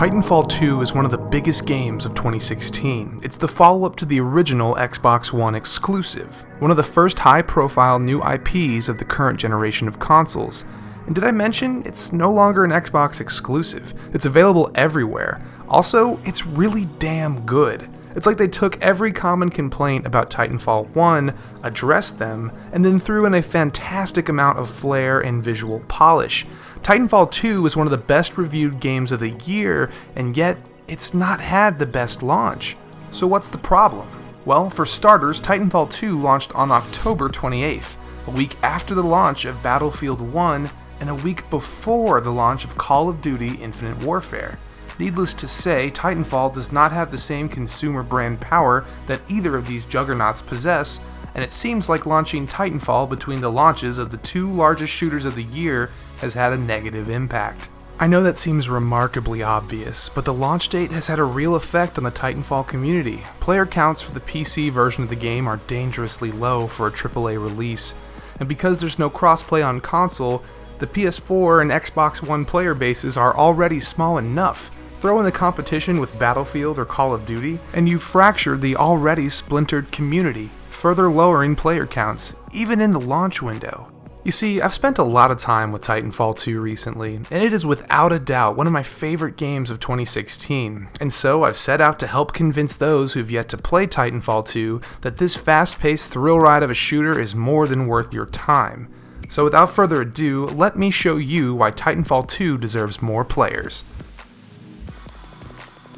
Titanfall 2 is one of the biggest games of 2016. It's the follow-up to the original Xbox One exclusive, one of the first high-profile new IPs of the current generation of consoles. And did I mention, it's no longer an Xbox exclusive. It's available everywhere. Also, it's really damn good. It's like they took every common complaint about Titanfall 1, addressed them, and then threw in a fantastic amount of flair and visual polish. Titanfall 2 is one of the best reviewed games of the year, and yet it's not had the best launch. So what's the problem? Well, for starters, Titanfall 2 launched on October 28th, a week after the launch of Battlefield 1 and a week before the launch of Call of Duty Infinite Warfare. Needless to say, Titanfall does not have the same consumer brand power that either of these juggernauts possess, and it seems like launching Titanfall between the launches of the two largest shooters of the year has had a negative impact. I know that seems remarkably obvious, but the launch date has had a real effect on the Titanfall community. Player counts for the PC version of the game are dangerously low for a AAA release, and because there's no crossplay on console, the PS4 and Xbox One player bases are already small enough. Throw in the competition with Battlefield or Call of Duty, and you've fractured the already splintered community, further lowering player counts, even in the launch window. You see, I've spent a lot of time with Titanfall 2 recently, and it is without a doubt one of my favorite games of 2016, and so I've set out to help convince those who've yet to play Titanfall 2 that this fast-paced thrill ride of a shooter is more than worth your time. So without further ado, let me show you why Titanfall 2 deserves more players.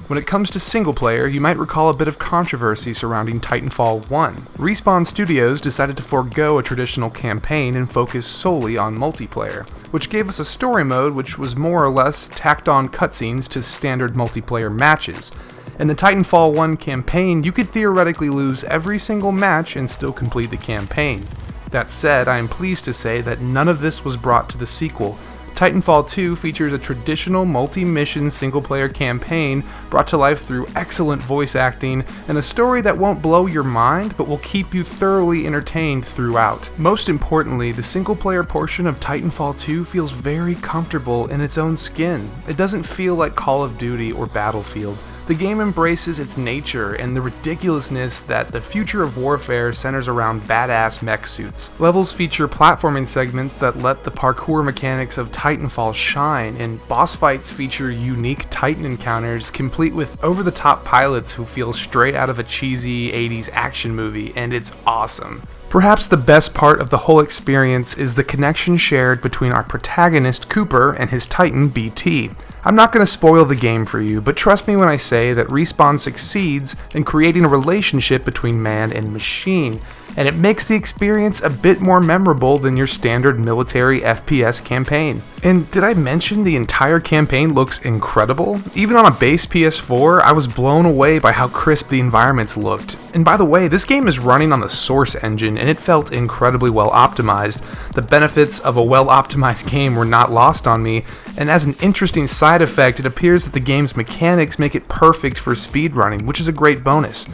When it comes to single player, you might recall a bit of controversy surrounding Titanfall 1. Respawn Studios decided to forego a traditional campaign and focus solely on multiplayer, which gave us a story mode which was more or less tacked on cutscenes to standard multiplayer matches. In the Titanfall 1 campaign, you could theoretically lose every single match and still complete the campaign. That said, I am pleased to say that none of this was brought to the sequel. Titanfall 2 features a traditional multi-mission single-player campaign brought to life through excellent voice acting and a story that won't blow your mind but will keep you thoroughly entertained throughout. Most importantly, the single-player portion of Titanfall 2 feels very comfortable in its own skin. It doesn't feel like Call of Duty or Battlefield. The game embraces its nature and the ridiculousness that the future of warfare centers around badass mech suits. Levels feature platforming segments that let the parkour mechanics of Titanfall shine, and boss fights feature unique Titan encounters complete with over-the-top pilots who feel straight out of a cheesy 80s action movie, and it's awesome. Perhaps the best part of the whole experience is the connection shared between our protagonist Cooper and his Titan BT. I'm not going to spoil the game for you, but trust me when I say that Respawn succeeds in creating a relationship between man and machine, and it makes the experience a bit more memorable than your standard military FPS campaign. And did I mention the entire campaign looks incredible? Even on a base PS4, I was blown away by how crisp the environments looked. And by the way, this game is running on the Source engine, and it felt incredibly well optimized. The benefits of a well-optimized game were not lost on me, and as an interesting side effect, it appears that the game's mechanics make it perfect for speedrunning, which is a great bonus.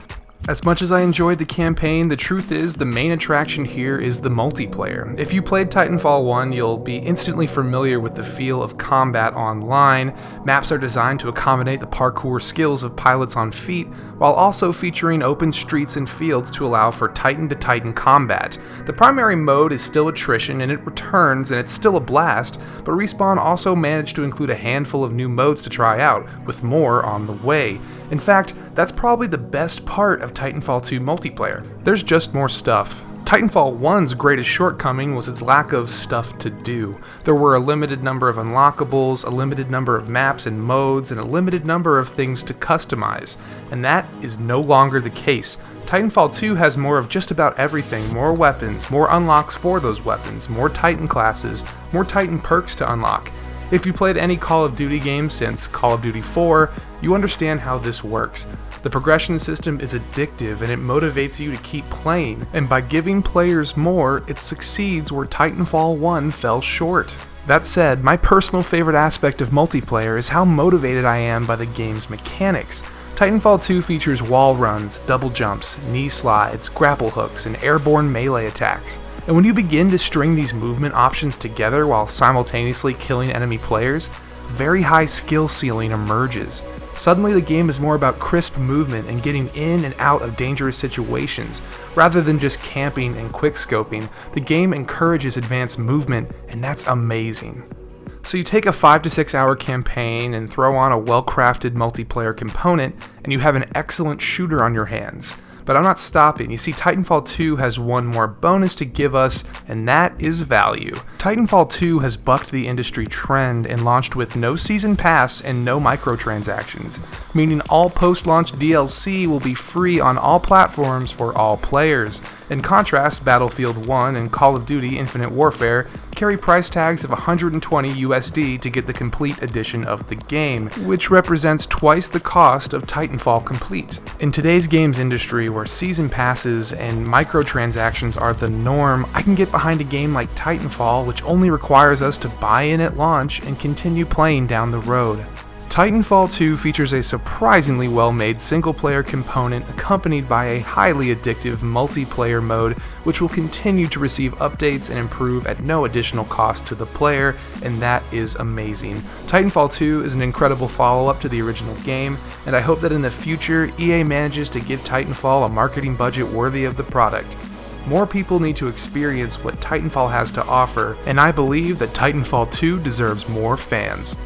As much as I enjoyed the campaign, the truth is the main attraction here is the multiplayer. If you played Titanfall 1, you'll be instantly familiar with the feel of combat online. Maps are designed to accommodate the parkour skills of pilots on feet, while also featuring open streets and fields to allow for Titan-to-Titan combat. The primary mode is still attrition, and it returns, and it's still a blast, but Respawn also managed to include a handful of new modes to try out, with more on the way. In fact, that's probably the best part of Titanfall 2 multiplayer. There's just more stuff. Titanfall 1's greatest shortcoming was its lack of stuff to do. There were a limited number of unlockables, a limited number of maps and modes, and a limited number of things to customize. And that is no longer the case. Titanfall 2 has more of just about everything, more weapons, more unlocks for those weapons, more Titan classes, more Titan perks to unlock. If you played any Call of Duty game since Call of Duty 4, you understand how this works. The progression system is addictive and it motivates you to keep playing, and by giving players more, it succeeds where Titanfall 1 fell short. That said, my personal favorite aspect of multiplayer is how motivated I am by the game's mechanics. Titanfall 2 features wall runs, double jumps, knee slides, grapple hooks, and airborne melee attacks. And when you begin to string these movement options together while simultaneously killing enemy players, very high skill ceiling emerges. Suddenly the game is more about crisp movement and getting in and out of dangerous situations. Rather than just camping and quickscoping, the game encourages advanced movement, and that's amazing. So you take a 5 to 6 hour campaign and throw on a well-crafted multiplayer component, and you have an excellent shooter on your hands. But I'm not stopping. You see, Titanfall 2 has one more bonus to give us, and that is value. Titanfall 2 has bucked the industry trend and launched with no season pass and no microtransactions, meaning all post-launch DLC will be free on all platforms for all players. In contrast, Battlefield 1 and Call of Duty Infinite Warfare carry price tags of $120 USD to get the complete edition of the game, which represents twice the cost of Titanfall Complete. In today's games industry, where season passes and microtransactions are the norm, I can get behind a game like Titanfall, which only requires us to buy in at launch and continue playing down the road. Titanfall 2 features a surprisingly well-made single-player component accompanied by a highly addictive multiplayer mode, which will continue to receive updates and improve at no additional cost to the player, and that is amazing. Titanfall 2 is an incredible follow-up to the original game, and I hope that in the future, EA manages to give Titanfall a marketing budget worthy of the product. More people need to experience what Titanfall has to offer, and I believe that Titanfall 2 deserves more fans.